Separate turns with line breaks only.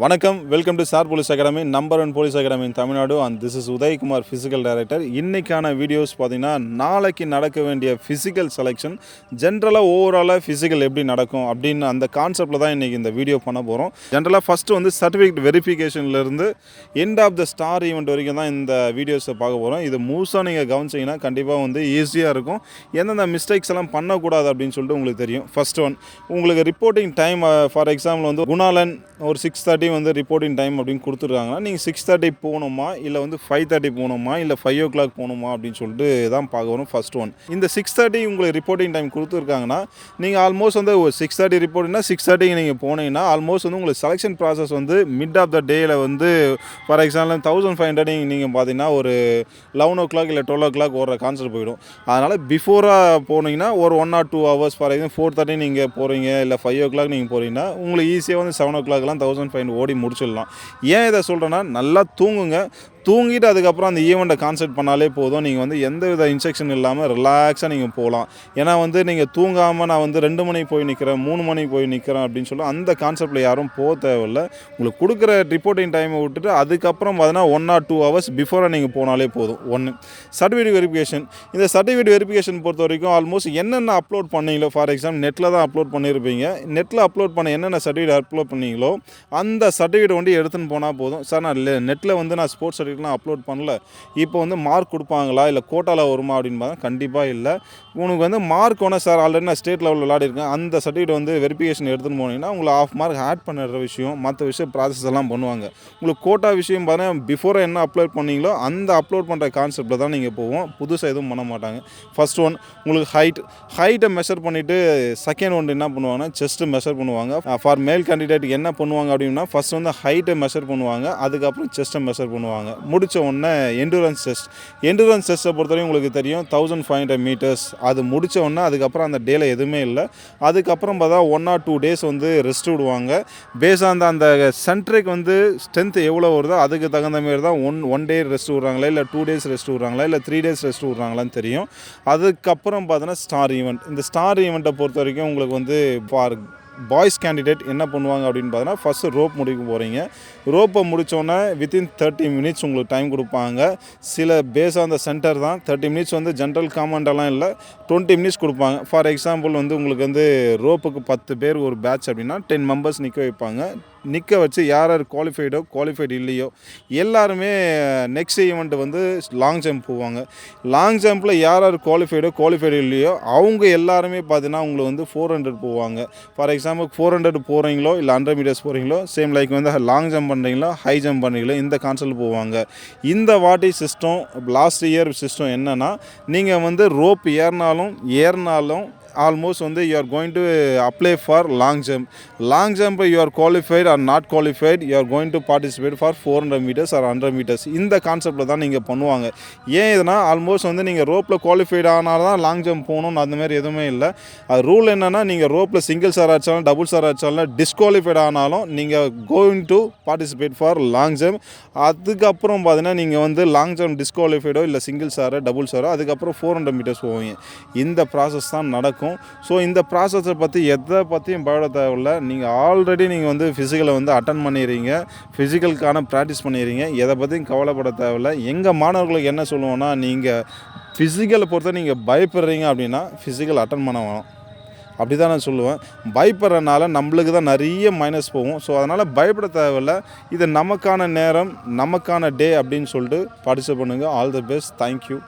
வணக்கம், welcome to sir police academy, number 1 police academy in Tamil Nadu. And this is Udayakumar, physical director. இன்றைக்கான videos பார்த்தீங்கன்னா, நாளைக்கு நடக்க வேண்டிய ஃபிசிக்கல் செலெக்ஷன், ஜென்ரலாக ஓவராலாக ஃபிசிக்கல் எப்படி நடக்கும் அப்படின்னு அந்த கான்செப்டில் தான் இன்றைக்கி இந்த வீடியோ பண்ண போகிறோம். ஜென்ரலாக ஃபஸ்ட்டு வந்து சர்டிஃபிகேட் வெரிஃபிகேஷன்லேருந்து end of the star event வரைக்கும் தான் இந்த வீடியோஸை பார்க்க போகிறோம். இது முழுசாக நீங்கள் கவனிச்சிங்கன்னா கண்டிப்பாக வந்து ஈஸியாக இருக்கும். எந்தெந்த மிஸ்டேக்ஸ் எல்லாம் பண்ணக்கூடாது அப்படின்னு சொல்லிட்டு உங்களுக்கு தெரியும். ஃபஸ்ட் ஒன், உங்களுக்கு ரிப்போர்ட்டிங் டைம் ஃபார் எக்ஸாம்பிள் வந்து குணாலன் ஒரு 6:30 வந்து ரிப்போர்ட்டிங் டைம் அப்படின்னு கொடுத்துருக்காங்கன்னா, நீங்கள் 6:30 போகணுமா, இல்லை வந்து 5:30 போகணுமா, இல்லை 5 o'clock போகணுமா அப்படின்னு சொல்லிட்டு தான் பார்க்க வரும். ஃபஸ்ட் ஒன், இந்த 6:30 உங்களுக்கு ரிப்போர்ட்டிங் டைம் கொடுத்துருக்காங்கன்னா, நீங்கள் ஆல்மோஸ்ட் வந்து 6:30 ரிப்போர்ட்டிங்னா 6:30 நீங்கள் போனீங்கன்னா ஆல்மோஸ்ட் வந்து உங்களுக்கு செலெக்ஷன் ப்ராசஸ் வந்து மிட் ஆஃப் த டேயில் வந்து ஃபார் எக்ஸாம்பிள் 1500 நீங்கள் பார்த்தீங்கன்னா ஒரு 11 o'clock இல்லை 12 o'clock ஓடுற கான்செப்ட் போயிடும். அதனால் பிஃபோராக போனீங்கன்னா ஒரு 1 or 2 hours ஃபார் எக்ஸாம்பிள் 4:30 நீங்கள் போகிறீங்க, இல்லை 5 o'clock நீங்கள் போகிறீங்கன்னா உங்களுக்கு ஈஸியாக வந்து 7 o'clock 1500 ஓடி முடிச்சிடலாம். ஏன் இதை சொல்கிறேன்னா, நல்லா தூங்குங்க. தூங்கிட்டு அதுக்கப்புறம் அந்த ஈவெண்ட்டை கான்செப்ட் பண்ணாலே போதும். நீங்கள் வந்து எந்த வித இன்ஸ்ட்ரக்ஷன் இல்லாமல் ரிலாக்ஸாக நீங்கள் போகலாம். ஏன்னா வந்து நீங்கள் தூங்காமல் நான் வந்து 2 மணிக்கு போய் நிற்கிறேன், 3 மணிக்கு போய் நிற்கிறேன் அப்படின்னு சொல்லி அந்த கான்செப்டில் யாரும் போக தேவையில்லை. உங்களுக்கு கொடுக்குற ரிப்போர்ட்டிங் டைமை விட்டுட்டு அதுக்கப்புறம் பார்த்தீங்கன்னா 1 or 2 hours பிஃபோராக நீங்கள் போனாலே போதும். ஒன்று, சர்டிஃபிகேட் வெரிஃபிகேஷன். இந்த சர்டிஃபிகேட் வெரிஃபிகேஷன் பொறுத்த வரைக்கும் ஆல்மோஸ்ட் என்னென்ன அப்லோட் பண்ணீங்களோ, ஃபார் எக்ஸாம்பிள் நெட்டில் தான் அப்லோட் பண்ணியிருப்பீங்க. நெட்டில் அப்லோட் பண்ண என்னென்ன சர்டிஃபிகேட் அப்லோட் பண்ணீங்களோ அந்த சர்டிஃபிகேட் வந்து எடுத்துன்னு போனால் போதும். சார் நான் நெட்டில் வந்து நான் ஸ்போர்ட்ஸ் சர்டிஃபிகேட்லாம் அப்லோட் பண்ணல, இப்போ வந்து மார்க் கொடுப்பாங்களா இல்லை கோட்டாவில் வருமா அப்படின்னு பார்த்தா கண்டிப்பாக இல்லை. உனக்கு வந்து மார்க் ஒன்று சார் ஆல்ரெடி நான் ஸ்டேட் லெவலில் விளையாடிருக்கேன், அந்த சர்டிஃபிகேட் வந்து வெரிஃபிகேஷன் எடுத்துன்னு போனீங்கன்னா உங்களுக்கு 1/2 மார்க் ஆட் பண்ணுற விஷயம், மற்ற விஷயம் ப்ராசஸ் எல்லாம் பண்ணுவாங்க. உங்களுக்கு கோட்டா விஷயம் பார்த்தீங்கன்னா பிஃபோராக என்ன அப்லோட் பண்ணீங்களோ அந்த அப்லோட் பண்ணுற கான்செப்டில் தான் நீங்கள் போவோம். புதுசாக எதுவும் பண்ண மாட்டாங்க. ஃபஸ்ட் ஒன், உங்களுக்கு ஹைட்டை மெஷர் பண்ணிவிட்டு செகண்ட் ஒன் என்ன பண்ணுவாங்கன்னா செஸ்ட்டு மெஷர் பண்ணுவாங்க. ஃபார் மேல் கேண்டிடேட் என்ன பண்ணுவாங்க அப்படின்னா ஃபஸ்ட் வந்து ஹைட்டை மெஷர் பண்ணுவாங்க, அதுக்கப்புறம் செஸ்ட்டை மெஷர் பண்ணுவாங்க. முடித்த உடனே எண்டூரன்ஸ் டெஸ்ட்டை பொறுத்தவரைக்கும் உங்களுக்கு தெரியும் 1500 meters. அது முடித்த உடனே அதுக்கப்புறம் அந்த டேயில் எதுவுமே இல்லை. அதுக்கப்புறம் பார்த்தா 1 or 2 days வந்து ரெஸ்ட் விடுவாங்க. பேஸ் அந்த சென்ட்ருக்கு வந்து ஸ்ட்ரென்த் எவ்வளோ வருதோ அதுக்கு தகுந்த மாரி தான் ஒன் டே ரெஸ்ட் விட்றாங்களா, இல்லை 2 days ரெஸ்ட் விட்றாங்களா, இல்லை 3 days ரெஸ்ட் விட்றாங்களான்னு தெரியும். அதுக்கப்புறம் பார்த்தோன்னா ஸ்டார் ஈவெண்ட். இந்த ஸ்டார் ஈவெண்ட்டை பொறுத்த வரைக்கும் உங்களுக்கு வந்து ஃபார் பாய்ஸ் கேண்டிடேட் என்ன பண்ணுவாங்க அப்படின்னு பார்த்தீங்கன்னா, ஃபஸ்ட்டு ரோப் முடிக்க போகிறீங்க. ரோப்பை முடித்தோன்னே வித்தின் 30 minutes உங்களுக்கு டைம் கொடுப்பாங்க. சில பேஸ் அந்த சென்டர் தான் 30 minutes வந்து ஜென்ரல் காமெண்டெல்லாம் இல்லை, 20 minutes கொடுப்பாங்க. ஃபார் எக்ஸாம்பிள் வந்து உங்களுக்கு வந்து ரோப்புக்கு 10 பேர் ஒரு பேட்ச் அப்படின்னா 10 members நிற்க வைப்பாங்க. நிற்க வச்சு யார் குவாலிஃபைடு இல்லையோ எல்லாருமே நெக்ஸ்ட் ஈவெண்ட் வந்து லாங் ஜம்ப் போவாங்க. லாங் ஜம்பில் யார் குவாலிஃபைடு இல்லையோ அவங்க எல்லாருமே பார்த்தீங்கன்னா உங்களுக்கு வந்து 400 போவாங்க. ஃபார் எக்ஸாம்பிள் 400 போகிறீங்களோ இல்லை 100 meters போகிறீங்களோ, சேம் லைக் வந்து லாங் ஜம்ப் பண்ணுறீங்களோ ஹை ஜம்ப் பண்ணுறீங்களோ இந்த கான்செப்ட் போவாங்க. இந்த வாட்டி சிஸ்டம் லாஸ்ட் இயர் சிஸ்டம் என்னென்னா, நீங்கள் வந்து ரோப் ஏறினாலும் ஆல்மோஸ்ட் வந்து you are going to apply for long jump you are qualified or not qualified, you are going to participate for 400 meters or 100 meters. இந்த கான்செப்டில் தான் நீங்கள் பண்ணுவாங்க. ஏன் இதுனா ஆல்மோஸ்ட் வந்து நீங்கள் ரோப்பில் குவாலிஃபைட் ஆனால் தான் லாங் ஜம்ப் போகணும்னு அந்தமாதிரி எதுவுமே இல்லை. அது ரூல் என்னென்னா, நீங்கள் ரோப்பில் சிங்கிள் சார் அடித்தாலும் டபுள் சார் அடித்தாலும் டிஸ்குவாலிஃபைட் ஆனாலும் நீங்கள் going to participate for long jump. அதுக்கப்புறம் பார்த்தீங்கன்னா நீங்கள் வந்து லாங் ஜம்ப் டிஸ்குவாலிஃபைடோ இல்லை சிங்கிள் சாரோ டபுள் சாரோ அதுக்கப்புறம் 400 meters போவீங்க. இந்த ப்ராசஸ் தான் நடக்கும். ஸோ இந்த ப்ராசஸை பற்றி எதை பற்றியும் பயப்பட தேவையில்லை. நீங்கள் ஆல்ரெடி நீங்கள் வந்து ஃபிசிக்கலை வந்து அட்டன் பண்ணிடுறீங்க, ஃபிசிக்கலுக்கான ப்ராக்டிஸ் பண்ணிடுறீங்க, எதை பற்றியும் கவலைப்பட தேவையில்லை. எங்கள் மாணவர்களுக்கு என்ன சொல்லுவோன்னா, நீங்கள் ஃபிசிக்கலை பொறுத்த நீங்கள் பயப்படுறீங்க அப்படின்னா ஃபிசிக்கல் அட்டன் பண்ண வேணும், அப்படி தான் நான் சொல்லுவேன். பயப்படுறதுனால நம்மளுக்கு தான் நிறைய மைனஸ் போகும். ஸோ அதனால் பயப்பட தேவையில்லை. இது நமக்கான நேரம், நமக்கான டே அப்படின்னு சொல்லிட்டு பார்ட்டிசிபேட் பண்ணுங்கள். All the best. தேங்க்யூ.